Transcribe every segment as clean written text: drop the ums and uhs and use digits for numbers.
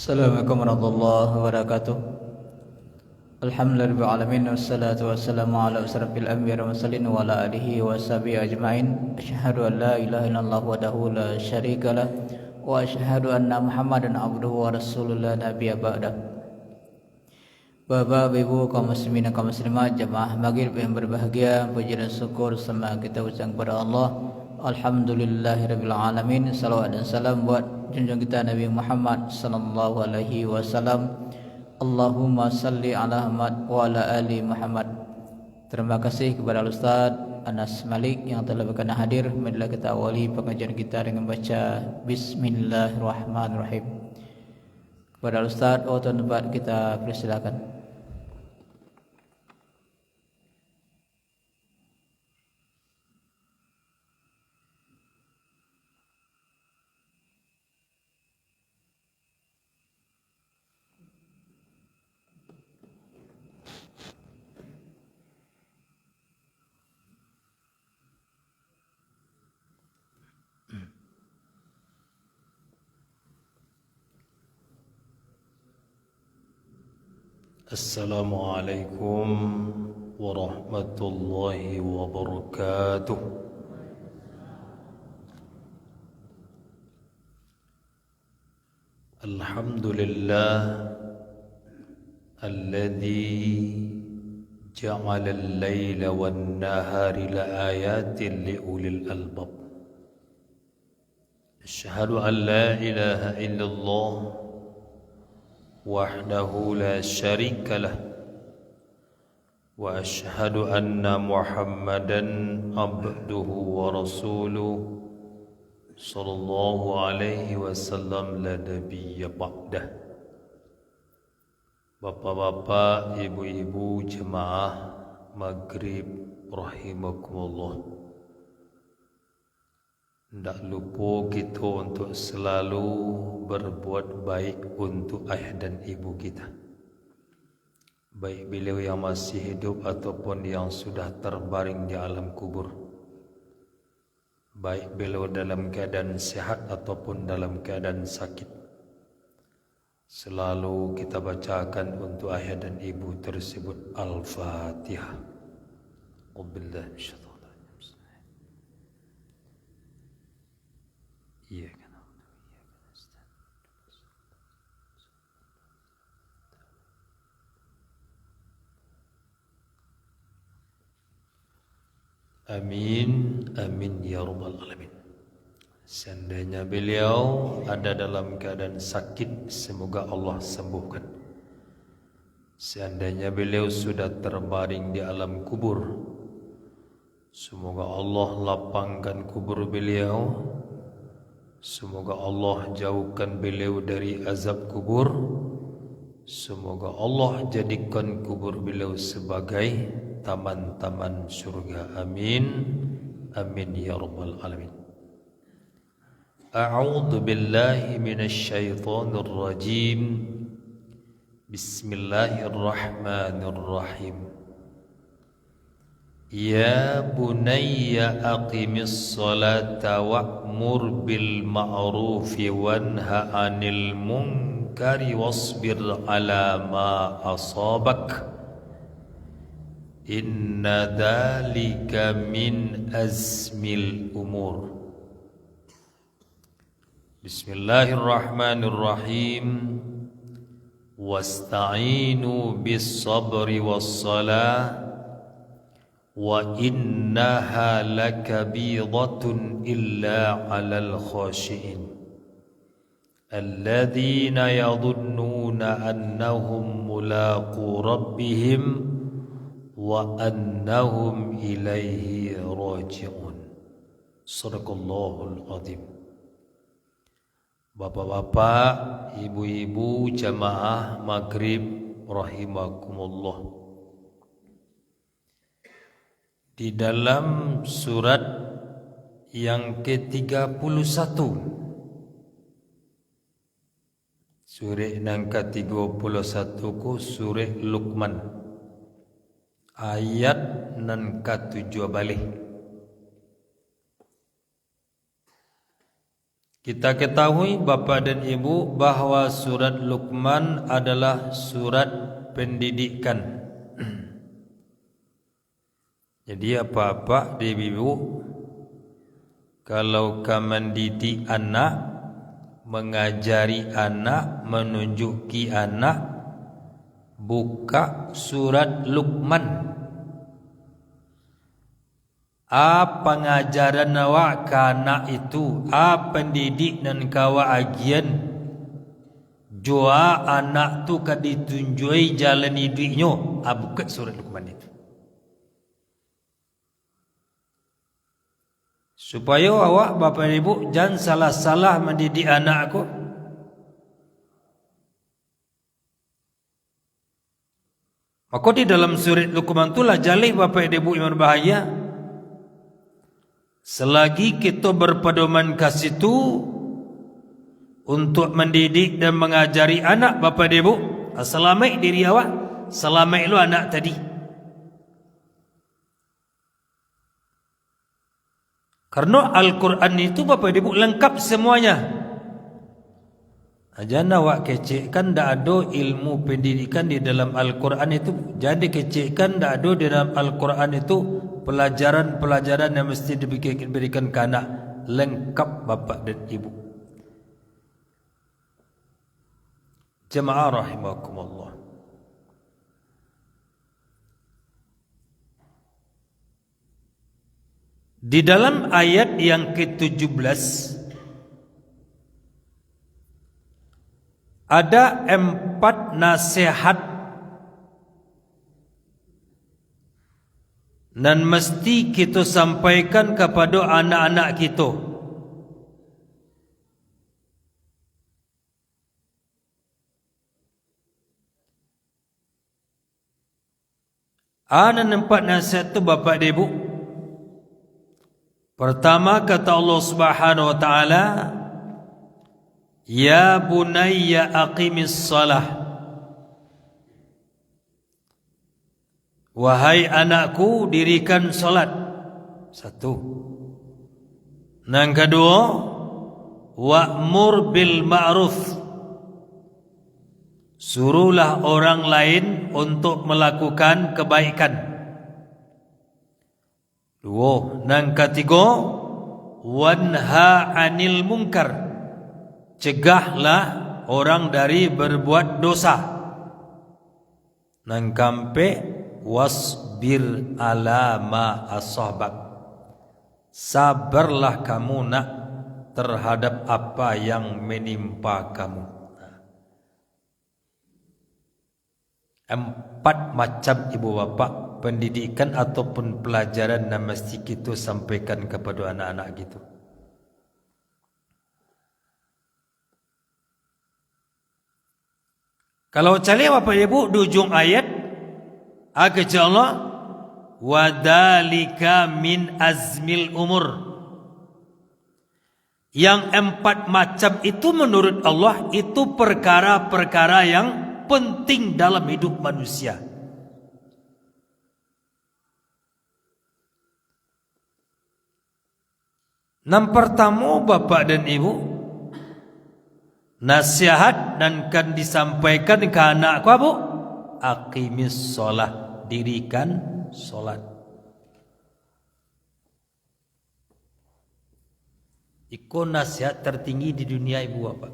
Assalamualaikum warahmatullahi wabarakatuh. Alhamdulillahirabbil alamin wassalatu wassalamu ala asrofil anbiya'i wal mursalin wa ala alihi wa sahbihi ajmain. Asyhadu an la ilaha illallah wahdahu la syarikalah wa asyhadu anna Muhammadan abduhu wa rasuluhu la nabiyya ba'dah. Bapak, Ibu, kaum muslimin dan kaum muslimat, jemaah maghrib yang berbahagia, puji dan syukur sama kita ucapkan kepada Allah. Alhamdulillahirabbil alamin. Salawat dan salam buat junjungan kita Nabi Muhammad sallallahu alaihi wasallam. Allahumma salli ala Muhammad wa ala ali Muhammad. Terima kasih kepada Ustaz Anas Malik yang telah berkenan hadir. Marilah kita awali pengajian kita dengan baca Bismillahirrahmanirrahim. Kepada Ustaz, tuan tempat kita persilakan. Assalamualaikum warahmatullahi wabarakatuh. Alhamdulillah alladzi ja'ala al-laila wan-nahara laayatin liulil albab. Asyhadu an la ilaha illallah wahdahu la syarika lah wa asyhadu anna Muhammadan abduhu wa rasuluh sallallahu alaihi wasallam la nabiyya ba'dah. Bapak-bapak, ibu-ibu jemaah maghrib rahimakumullah, tidak lupa kita untuk selalu berbuat baik untuk ayah dan ibu kita, baik beliau yang masih hidup ataupun yang sudah terbaring di alam kubur, baik beliau dalam keadaan sehat ataupun dalam keadaan sakit. Selalu kita bacakan untuk ayah dan ibu tersebut Al-Fatihah. Wabillahi minasyaitonir rajim. Iya kan. Amin, amin ya rabbal alamin. Seandainya beliau ada dalam keadaan sakit, semoga Allah sembuhkan. Seandainya beliau sudah terbaring di alam kubur, semoga Allah lapangkan kubur beliau. Semoga Allah jauhkan beliau dari azab kubur. Semoga Allah jadikan kubur beliau sebagai taman-taman surga. Amin, amin ya rabbal alamin. A'udzu billahi minasy syaithanir rajim. Bismillahirrahmanirrahim. Ya bunayya aqimis salata wa'mur bil ma'rufi wanha 'anil munkari wasbir 'ala ma asabak. Inna dzalika min azmil umur. Bismillahirrahmanirrahim. Wasta'inu bis sabri was salah wa innaha lakabiratun illa 'alal khashi'in alladhina yadhunnuna annahum mulaqu rabbihim wa annahum ilaihi raji'un. Shadaqallahul azim. Bapak-bapak, ibu-ibu jamaah maghrib rahimakumullah, di dalam surat yang ke-31, surah yang ke-31 ku surah Luqman, ayat nan ke-7 balik. Kita ketahui Bapa dan Ibu bahwa surat Luqman adalah surat pendidikan. Jadi apa-apa di ibu, kalau mendidik anak, mengajari anak, menunjuki anak, buka surat Luqman. Pengajaran awak ke anak itu, pendidik dan kawa agian jua anak tu ka ditunjui jalan hidupnya. Buka surat Luqman itu, supaya awak bapa ibu jangan salah-salah mendidik anak aku. Maka di dalam surat Luqman itulah jalih bapa ibu yang berbahaya. Selagi kita berpedoman ke situ untuk mendidik dan mengajari anak bapa ibu, selamat diri awak, selamat lu anak tadi. Karena Al-Quran itu bapa ibu lengkap semuanya. Jangan awak kecekkan tak ada ilmu pendidikan di dalam Al-Quran itu. Jadi kecekkan tak ada di dalam Al-Quran itu pelajaran-pelajaran yang mesti diberikan ke anak. Lengkap bapa dan ibu. Jemaah rahimakumullah. Di dalam ayat yang ke-17 ada 4 nasihat dan mesti kita sampaikan kepada anak-anak kita. Ada 4 nasihat tu bapa dan ibu. Pertama kata Allah Subhanahu wa taala, ya bunayya aqimis salah. Wahai anakku, dirikan salat. 1. Yang kedua, wa'mur bil ma'ruf. Suruhlah orang lain untuk melakukan kebaikan. 2. Yang ketiga, wanha 'anil munkar. Cegahlah orang dari berbuat dosa. Yang keempat, wasbir ala ma asabak. Sabarlah kamu nak terhadap apa yang menimpa kamu. 4 macam ibu bapa pendidikan ataupun pelajaran yang mesti kita sampaikan kepada anak-anak gitu. Kalau cari bapa ibu di ujung ayat, kata Allah, wadalika min azmil umur. Yang 4 macam itu menurut Allah itu perkara-perkara yang penting dalam hidup manusia. Yang pertama bapa dan ibu, nasihat dan akan disampaikan ke anak kamu, aqimis sholat, dirikan sholat. Itu nasihat tertinggi di dunia ibu bapa.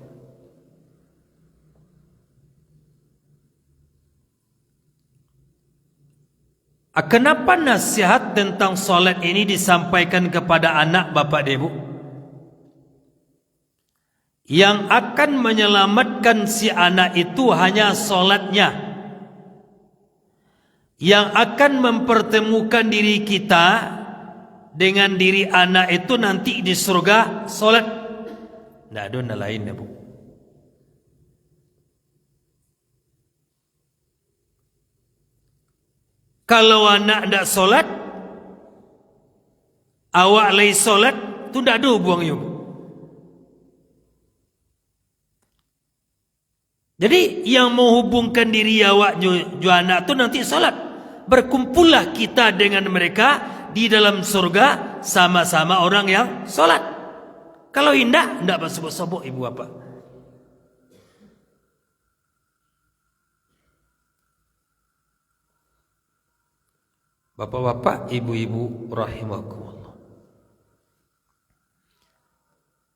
Kenapa nasihat tentang sholat ini disampaikan kepada anak bapa dan ibu? Yang akan menyelamatkan si anak itu hanya sholatnya. Yang akan mempertemukan diri kita dengan diri anak itu nanti di surga, sholat. Tidak ada lain ya bu. Kalau anak tidak sholat, awak lagi sholat, itu tidak ada hubungannya bu. Jadi yang menghubungkan diri awak juga anak itu nanti salat. Berkumpullah kita dengan mereka di dalam surga sama-sama orang yang salat. Kalau indah, tidak bersobok-sobok ibu bapa. Bapak-bapak, ibu-ibu rahimakumullah.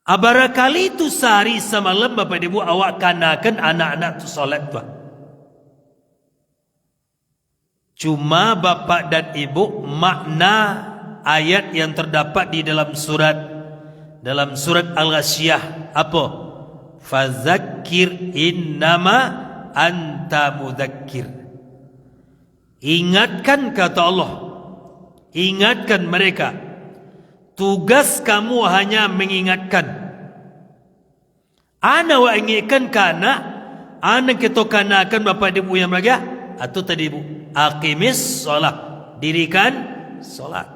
Barangkali itu sehari semalam bapak ibu awak kanakan anak-anak tu solat tu. Cuma bapak dan ibu makna ayat yang terdapat di dalam surat Al-Ghasyiyah apa? Fadzakir innama anta mudzakir. Ingatkan kata Allah. Ingatkan mereka. Tugas kamu hanya mengingatkan. Ana wa ingatkan kana ana kita kanakan bapak ibu yang berbahagia atau tadi ibu aqimis solat, dirikan solat.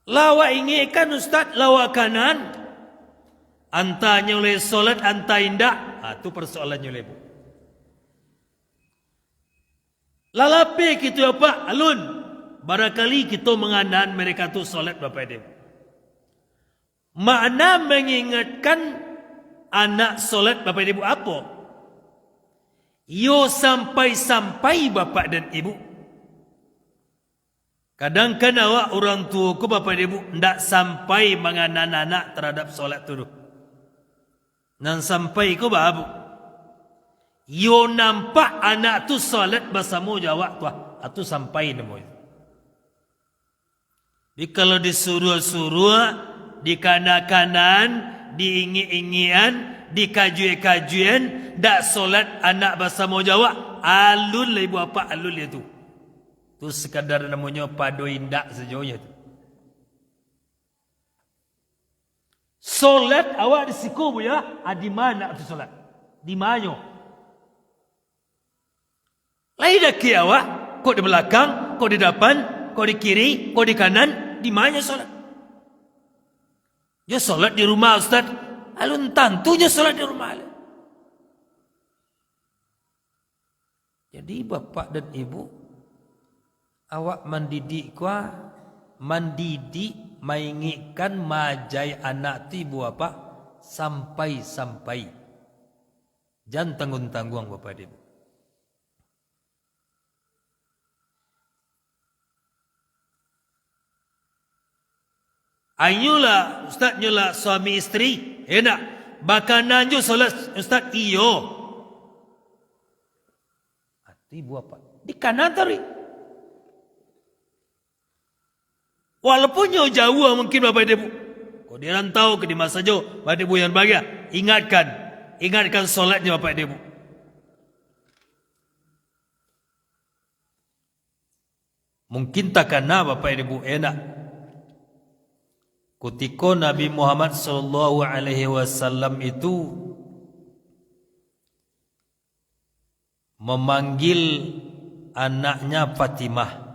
Lawa ingatkan ustaz, lawa kanan antanya oleh solat anta indah. Itu persoalannya oleh ibu. Lalapi kita apa? Alun. Barangkali kita menganan mereka tu solat bapak ibu. Makna mengingatkan anak solat bapak ibu apa? Yo sampai-sampai bapak dan ibu. Kadang-kadang awak orang tua ku bapak dan ibu ndak sampai menganan anak terhadap solat tu. Nan sampai ku babu. Yo nampak anak tu solat bersama jawab tu. Atu sampai nemu. Di kalau disuruh-suruh, di kanan-kanan, diingi-ingian, di kajuan-kajuan, dak solat anak bersama jawab. Alun lah ibu apa alun dia tu. Tu sekadar namanya padu indak sejauhnya tu. Solat awak di siku bu ya, di mana tu solat? Di mana? Lain dah ke awak, kau di belakang, kau di depan, kau di kiri, kau di kanan, di mana solat? Ya solat di rumah ustaz. Alun tentunya solat di rumah. Jadi bapak dan ibu, awak mendidik mengingatkan majai anak ti bu apa sampai jangan tanggung-tanggung bapak ibu. Ayulah ustaz nyula suami isteri enak bakanan jo solat ustaz iyo ati bu apa di kanan tari. Walaupun jauh mungkin bapak ibu. Kau dia rantau ke di masa jauh, bapak ibu yang bahagia, ingatkan solatnya bapak ibu. Mungkin tak kena bapak ibu enak. Ketika Nabi Muhammad sallallahu alaihi wasallam itu memanggil anaknya Fatimah.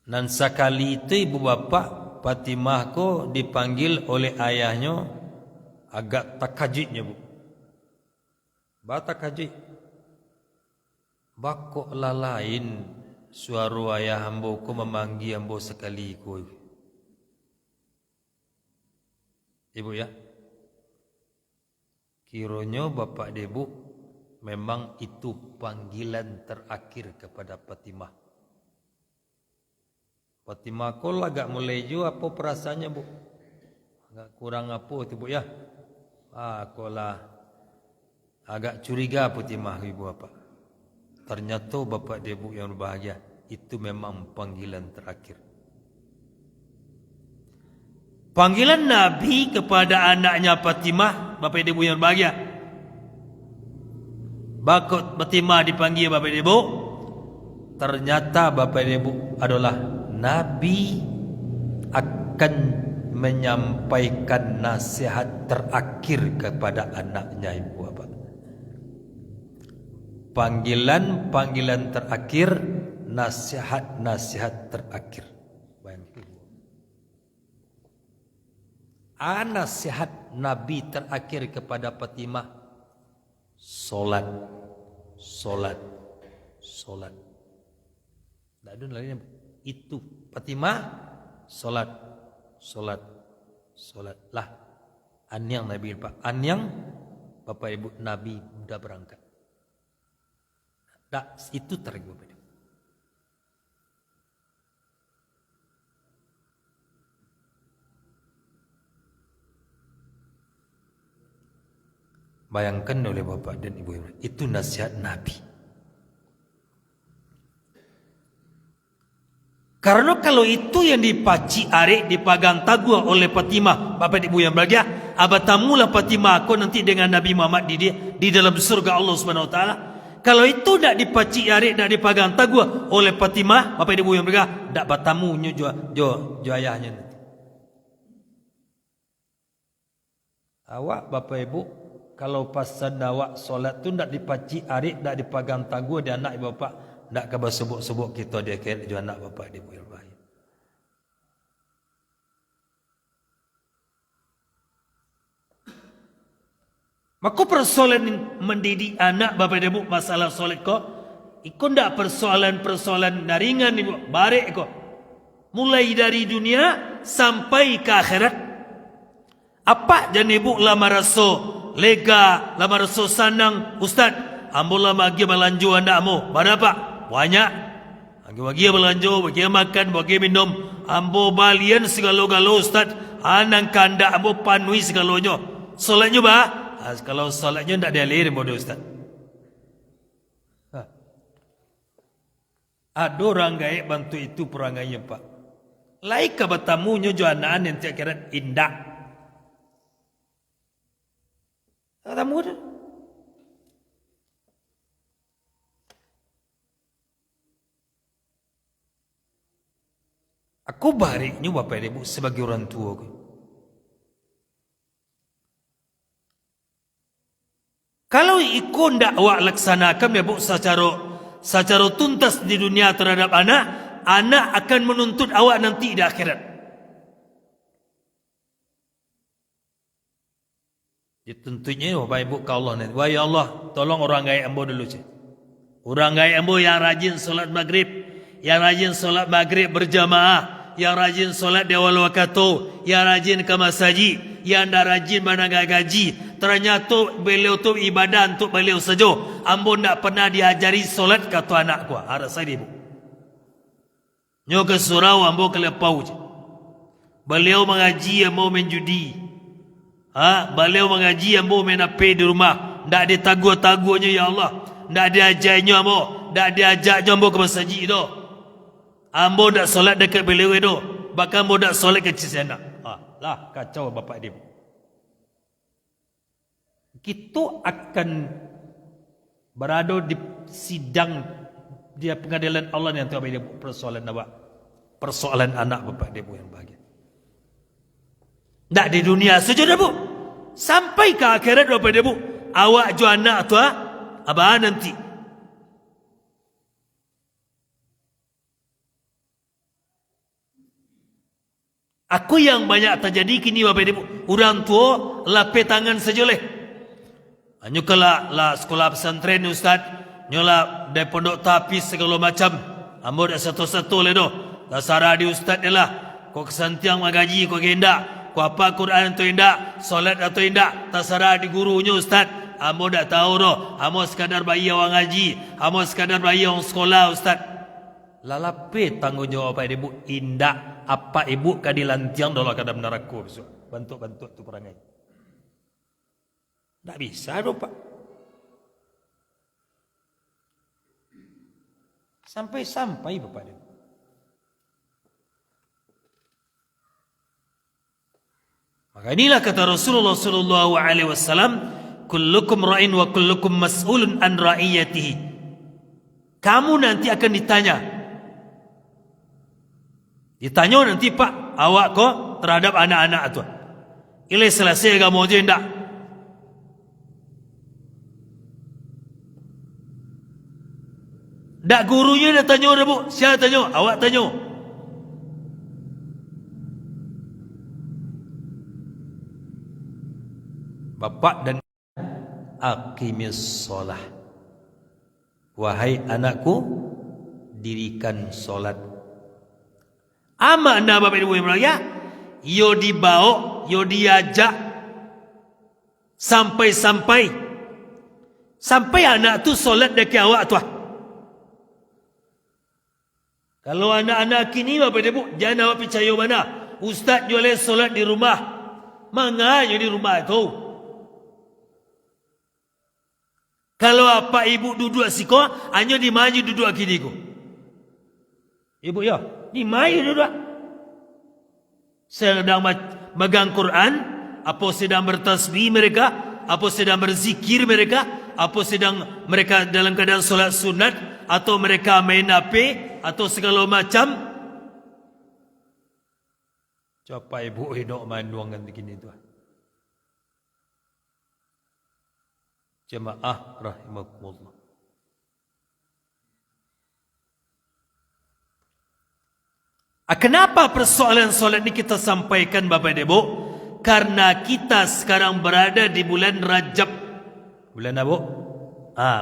Dan sekali itu ibu bapa Fatimah ko dipanggil oleh ayahnya agak takajiknya bu. Takajik. Bakok lain suara ayah hambo ko memanggil hambo sekali ko. Ibu ya. Kiranya bapak ibu memang itu panggilan terakhir kepada Fatimah. Fatimah kol agak mulai ju apa perasaannya bu? Agak kurang apa tu bu ya? Kolah agak curiga Fatimah ibu apa? Ternyata bapak dia bu yang berbahagia itu memang panggilan terakhir. Panggilan Nabi kepada anaknya Fatimah, bapak ibu yang berbahagia. Bakut Fatimah dipanggil bapak ibu. Ternyata bapak ibu adalah Nabi akan menyampaikan nasihat terakhir kepada anaknya ibu bapa. Panggilan terakhir, nasihat terakhir. Nasihat Nabi terakhir kepada Fatimah, solat. Tak ada lain itu. Fatimah solat lah. Anyang Nabi Pak. Anyang Bapak Ibu Nabi sudah berangkat. Tak itu tarik Bapak Ibu. Bayangkan oleh Bapak dan Ibu, itu nasihat Nabi. Karena kalau itu yang dipaci arek dipagang taguh oleh Fatimah, Bapak Ibu yang berbahagia, abatamulah Fatimah aku nanti dengan Nabi Muhammad di dalam surga Allah Subhanahu wa taala. Kalau itu tidak dipaci arek, tidak dipagang taguh oleh Fatimah, Bapak Ibu yang berbahagia, tidak batamunya jo ayahnya nanti. Awak Bapak Ibu kalau pas awak solat tu ndak dipaci arik, ndak dipagang taguh dia anak ibu bapa, ndak kabar sebut-sebut kita dia kira juga anak bapa dia boleh bahaya. Maka persoalan mendidik anak bapa ibu masalah solat ko, ikut ndak persoalan naringan ibu, barek ko. Mulai dari dunia sampai ke akhirat. Apa jan ibu lama raso lega lama raso sanang ustaz ambo lama bagi belanjo anakmu berapa banyak bagi belanjo bagi makan bagi minum ambo balian segala-gala ustaz anang kanda ambo panui segalanya solatnya kalau solatnya ndak dialir bodoh ustaz ada orang gaib bantu itu perangainya pak laik ka batamunya jo anak yang tiap kira indah. Tak mudah. Aku baliknya Bapak Ibu sebagai orang tua. Kalau ikut ndak awak laksanakan ya Bu secara tuntas di dunia terhadap anak akan menuntut awak nanti di akhirat. Tentunya Bapak Ibu ke Allah nanti. Wahai Allah, tolong orang gaib ambo dulu cik. Orang gaib ambo yang rajin solat maghrib, yang rajin solat maghrib berjamaah, yang rajin solat di awal waktu, yang rajin ke masjid, yang dah rajin mana gaji. Ternyata beliau tu ibadah untuk beliau saja. Ambo tak pernah diajari solat kata anak ku. Harap saya ibu. Nyo ke surau ambo kelepau cik. Beliau mengaji ambo main judi. Beliau mengaji ambo main apa di rumah. Tak ada taguh-taguhnya ya Allah. Tak ada ajarnya ambo. Tak ada ajaknya ambo ke masjid itu. Ambo tak solat dekat beliau itu. Bahkan ambo tak solat ke Cisana. Lah kacau bapak dia. Kita akan berada di sidang dia pengadilan Allah yang tahu dia persoalan apa? Persoalan anak bapak dia yang bahagia. Tak di dunia saja dah bu. Sampai ke akhirat bapak dia bu. Awak jo anak tu abah nanti. Aku yang banyak terjadi kini bapak dia bu. Orang tua lapis tangan saja leh. Nyukalah lah sekolah pesantren ustaz. Nyolah dari pondok tapis segala macam. Ambo dah satu-satu leh doh. Dasar di ustaz dia lah. Kau kesantiang magaji kau genda. Kau apa Quran atau indak, solat atau indak, terserah di gurunya ustaz. Amo tak tahu doh. Amo sekadar bayi orang ngaji, amo sekadar bayi orang sekolah ustaz. Lalape tanggungjawab apa ibu indak apa ibu kadilan tiang dolah kadam neraka besok. Bantu-bantu tu perangai. Tak bisa doh pak. Sampai-sampai bapak dia. Maka inilah kata Rasulullah sallallahu alaihi wasallam, kullukum ra'in wa kullukum mas'ulun an ra'iyatihi. Kamu nanti akan ditanya. Ditanya nanti pak, awak kok terhadap anak-anak tu. Ile selesai kamu je ndak? Dak gurunya dah tanya dah bu. Siapa tanya? Awak tanya. Bapak dan aqimis solah. Wahai anakku, dirikan solat. Ama anda Bapak Ibu yang berbahagia, yo dibawa, yo diajak sampai anak tu solat dekat awak tu. Kalau anak-anak kini Bapak Ibu, jangan awak percaya mana. Ustaz boleh solat di rumah. Manganya di rumah tu. Kalau apa ibu duduk siko, hanya di maju duduk kini ku. Ibu ya, di maju duduk. Sedang megang Quran, apa sedang bertasbih mereka, apa sedang berzikir mereka, apa sedang mereka dalam keadaan solat sunat, atau mereka main HP, atau segala macam. Siapa ibu hidup manduangan begini tu? Jemaah rahimakumullah. Kenapa persoalan solat ini kita sampaikan Bapak dan Ibu? Karena kita sekarang berada di bulan Rajab. Bulan apa?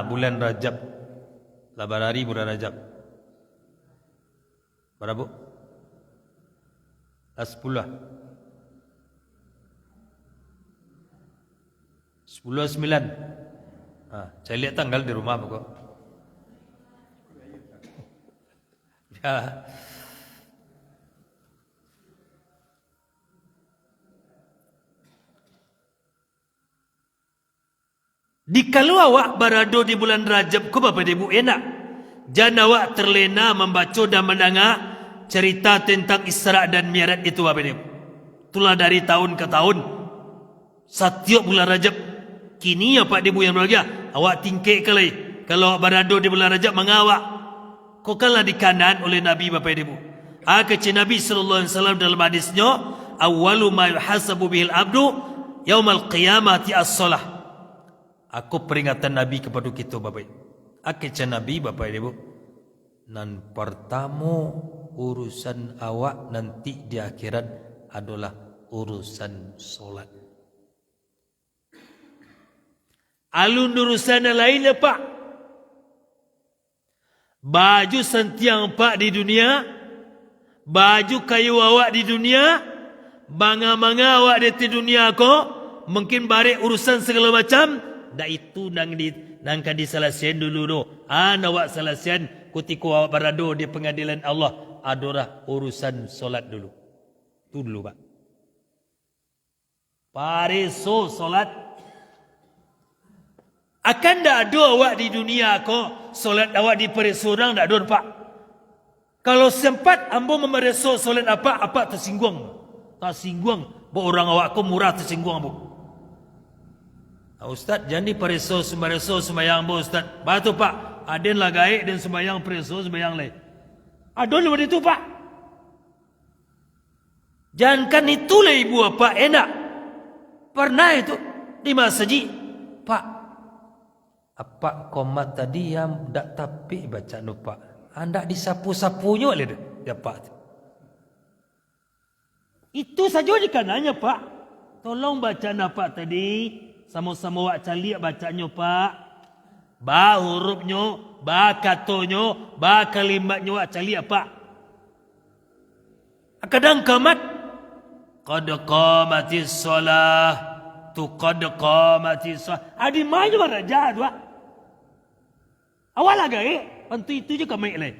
Bulan Rajab. 8 hari bulan Rajab. Berapa? 10. 10-9. Saya lihat tanggal di rumah pokok. Ya. Dikalau awak berada di bulan Rajab ku Bapak Ibu enak. Jangan awak terlena membaca dan mendengar cerita tentang Isra dan Mi'raj itu Bapak Ibu. Itulah dari tahun ke tahun. Setiap bulan Rajab. Kini ya Pak Ibu yang berbahagia, awak tingkik kali. Kalau awak berada di bulan Rajab mengawak. Kau kalah dikanan oleh Nabi Bapak Ibu. Kata Nabi SAW dalam hadisnya, awwalu ma yuhasabu bihil abdu yaumal qiyamati as-salah. Aku peringatan Nabi kepada kita Bapak Ibu. Kata Nabi Bapak Ibu, nan pertama urusan awak nanti di akhirat adalah urusan solat. Alun urusan lain Pak. Baju sentiang Pak di dunia, baju kayu awak di dunia, banga-banga awak di dunia ko, mungkin barek urusan segala macam, dah itu nang di salasian dulu do. Awak salasian ketika awak berada di pengadilan Allah adalah urusan solat dulu. Itu dulu Pak. Pareso solat. Akan tak ada awak di dunia ko solat awak di peresorang tak ada Pak. Kalau sempat ambo memereso solat apa tersinggung. Tak singgung. Bo orang awak ko murah tersinggung ambo. Ustaz jangan di pereso sembahyang bo Ustaz. Batu Pak. Aden lah gaik dan sembahyang pereso sembahyang lain. Adon lepas itu Pak. Jangankan itulah ibu apa enak. Pernah itu di masjid Pak. Apa komat tadi yang tak tapi baca lupa. Anda disapu-sapunya oleh dia Pak. Itu saja dikananya Pak. Tolong baca apa tadi. Sama-sama wak calik bacanya Pak. Ba hurufnya, ba katonya, ba kalimatnya wak calik Pak. Kadang kamat. Qad qamatis solah. Tu qad qamatis solah. Adi maju raja Pak. Awal lagi, bantu itu je kami lain.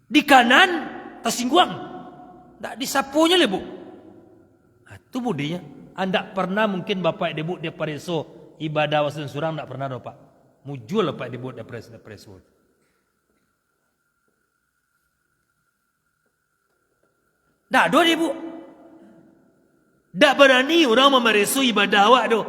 Di kanan tersinggung, tak disapunya le bu. Itu budinya. Anda pernah mungkin bapak ibu dia pareso ibadah wasan surang tak pernah Pak. Mujul bapak ibu dia pareso. Tak ada ibu. Tak berani orang memereso ibadah awak tu.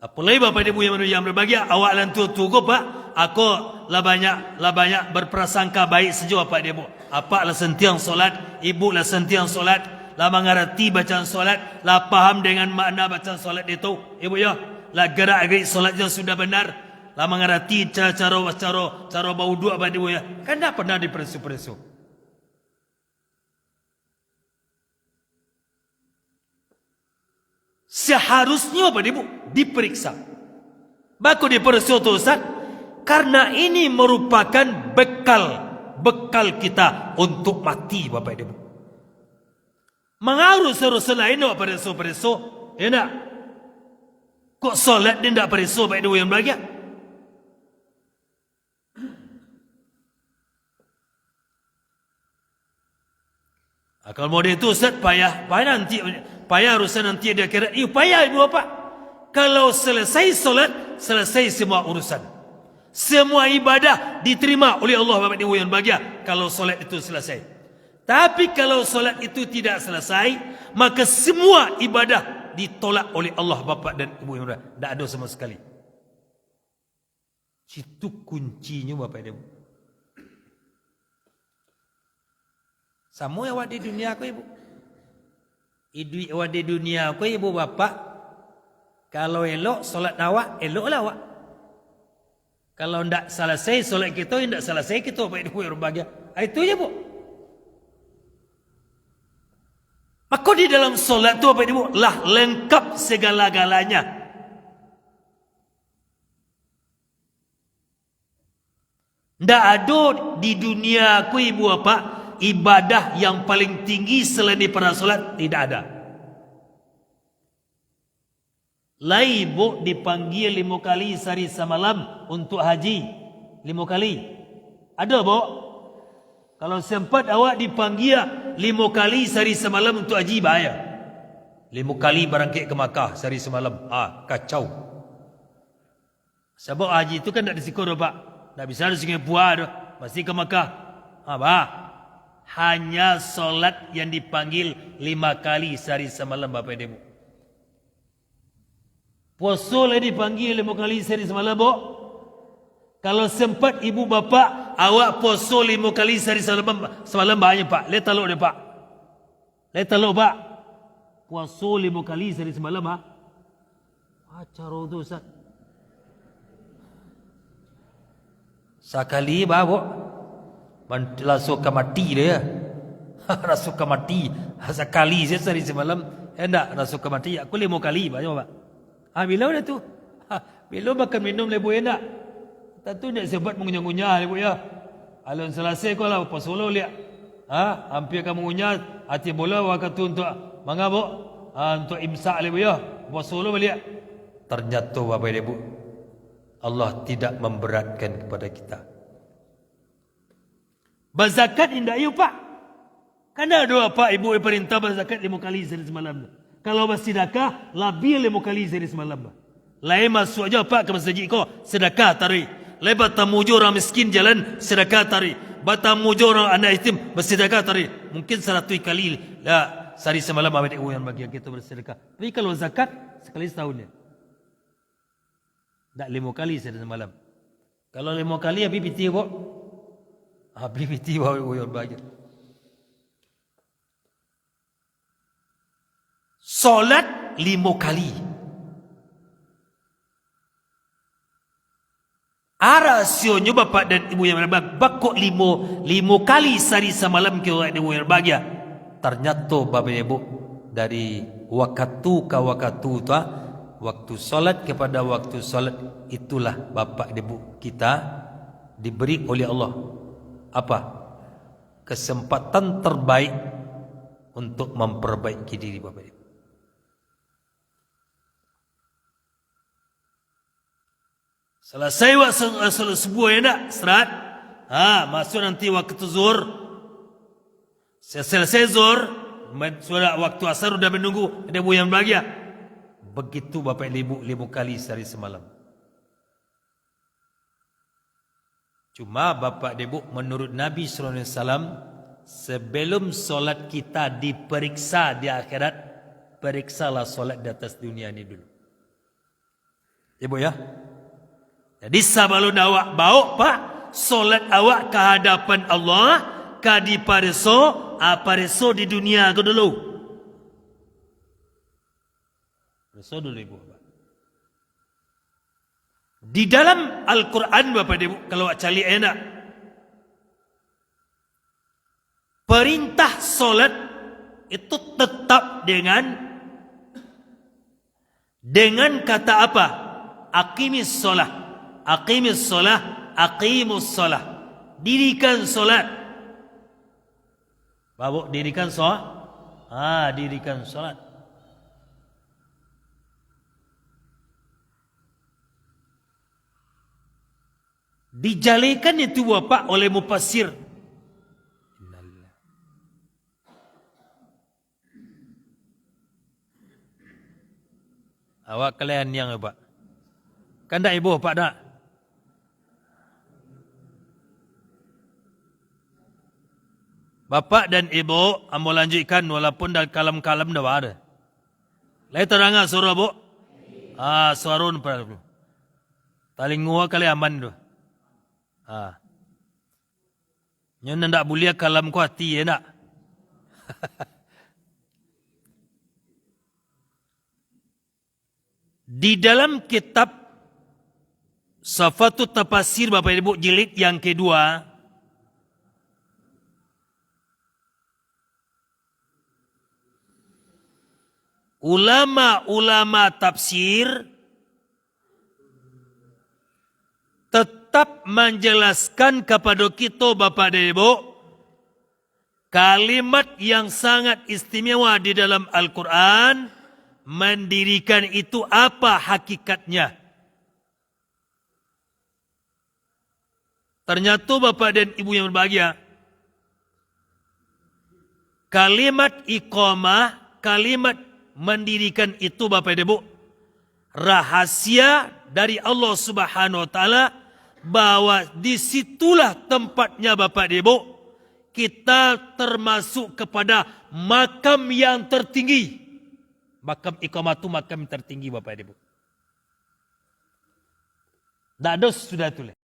Apalagi Bapak Ibu yang berbahagia, awak lantu-tu ko Pak, aku lah banyak berprasangka baik sejauh Pak Ibu. Apa lah sentiang solat, ibu lah sentiang solat, lah mengerti bacaan solat, lah paham dengan makna bacaan solat itu, ibu ya, lah gerak-gerik solat yang sudah benar, lah mengerti cara baudu Pak Ibu ya. Kan tak pernah dipresu-presu. Seharusnya Bapak Ibu diperiksa. Baku diperiksa tu Ustaz. Karena ini merupakan bekal kita untuk mati, Bapak Ibu. Mengaruh seru selain nak pereso, ya nak? Kok solat dia tak pereso, Bapak Ibu yang berbahagia? Kalau model itu Ustaz payah urusan nanti dia kira, payah Ibu Bapak. Kalau selesai solat, selesai semua urusan. Semua ibadah diterima oleh Allah, Bapak Ibu yang bahagia, kalau solat itu selesai. Tapi kalau solat itu tidak selesai, maka semua ibadah ditolak oleh Allah, Bapak dan Ibu yang bahagia. Tak ada sama sekali. Itu kuncinya, Bapak Ibu. Sama awak di dunia aku, Ibu. Awak di dunia aku, Ibu Bapak. Kalau elok solat awak, eloklah awak. Kalau tidak selesai solat kita, tidak selesai kita, Bapak Ibu yang berbahagia. Itu je, Bu. Maka di dalam solat itu, Bapak Ibu, lah lengkap segala-galanya. Tidak ada di dunia aku, Ibu Bapak, ibadah yang paling tinggi selain daripada solat, tidak ada. Lai bu dipanggil 5 kali sehari semalam untuk haji. 5 kali. Ada bu? Kalau sempat awak dipanggil 5 kali sehari semalam untuk haji, bahaya. 5 kali berangkat ke Makkah sehari semalam. Kacau. Sebab haji itu kan tak disikor, Pak. Tak bisa di Singapura, mesti ke Makkah. Hanya solat yang dipanggil 5 kali sehari semalam, Bapak Ibu. Puasa lah dipanggil 5 kali sehari semalam, Bu. Kalau sempat ibu bapa awak puasa 5 kali sehari semalam banyak, Pak. Lihat taluk dia, Pak. Lihat taluk, Pak. Puasa 5 kali sehari semalam, ha? Cara tu, Ustaz. Sekali, Pak, Bu. Langsung ke mati dia. Langsung ke mati. Sekali saya sehari semalam. Enggak, langsung ke mati. Aku 5 kali, banyak, Pak. Bila dah tu? Bila makan minum lebu enak. Tentu nak sebab mengunyah-ngunyah lebu ya. Alun selesai kau lah pas solo lihat. Hampir kamu ngunyah hati bola waktu untuk mangabo. Untuk imsak lebu ya. Pas solo lihat. Ternyata Bapak Ibu, Allah tidak memberatkan kepada kita. Berzakat indah you, Pak. Kan ada Pak Ibu perintah berzakat 5 kali sehari semalam. Kalau bersedekah, lebih 5 kali sehari semalam. Lain masuk aja, Pak, ke masjid kau, sedekah tarik. Lain bertamu orang miskin jalan, sedekah tarik. Bertamu orang anak yatim, bersedekah tarik. Mungkin 100 kali lah sehari semalam Bapak Ibu yang bagi kita bersedekah. Tapi kalau zakat, sekali setahun ya. Tak 5 kali sehari semalam. Kalau 5 kali, habis piti, Bu. Habis piti, Bapak Ibu yang bagi. Solat 5 kali. Rasionya Bapak dan Ibu yang berbahagia, bakok 5 kali sehari semalam ke orang Ibu yang berbahagia. Ternyata Bapak Ibu, dari waktu ke waktu itu, waktu solat kepada waktu solat, itulah Bapak Ibu kita diberi oleh Allah apa? Kesempatan terbaik untuk memperbaiki diri, Bapak Ibu. Selesai waktu sebuah ya nak serat. Masuk nanti waktu zuhur. Selesai zuhur, sudah waktu asar sudah menunggu ada ibu yang bahagia. Begitu Bapak Ibu 5 kali sehari semalam. Cuma Bapak Ibu, menurut Nabi SAW, sebelum solat kita diperiksa di akhirat, periksalah solat di atas dunia ini dulu. Ibu ya. Jadi sebelum awak bawa, Pak, solat awak ke hadapan Allah, ke di pareso di dunia ke dulu. Pareso dulu, Ibu. Di dalam Al-Quran, Bapak Ibu, kalau awak cari enak, perintah solat itu tetap dengan kata apa? Aqimis solah aqimus solah. Dirikan solat. Bapak dirikan solat. Dirikan solat. Dijalikan itu Bapak oleh mufassir. Awak kalian yang Bapak. Kan tak ibu Bapak tak? Bapak dan ibu ambo lanjutkan walaupun dalam kalam-kalam dah ada. Lai terangah surah bu. Suarun pada tu. Taling ngua kali aman tu. Nyon ndak boleh kalam ku hati ya nak. Di dalam kitab Safatut Tafasir Bapak Ibu jilid yang kedua, ulama-ulama tafsir tetap menjelaskan kepada kita Bapak dan Ibu kalimat yang sangat istimewa di dalam Al-Quran. Mendirikan itu apa hakikatnya? Ternyata Bapak dan Ibu yang berbahagia, kalimat iqamah, kalimat mendirikan itu Bapak dan Ibu, rahasia dari Allah Subhanahu wa taala bahwa disitulah tempatnya Bapak dan Ibu kita termasuk kepada makam yang tertinggi. Makam iqamah itu makam tertinggi Bapak dan Ibu. Tak ada sudah tulis.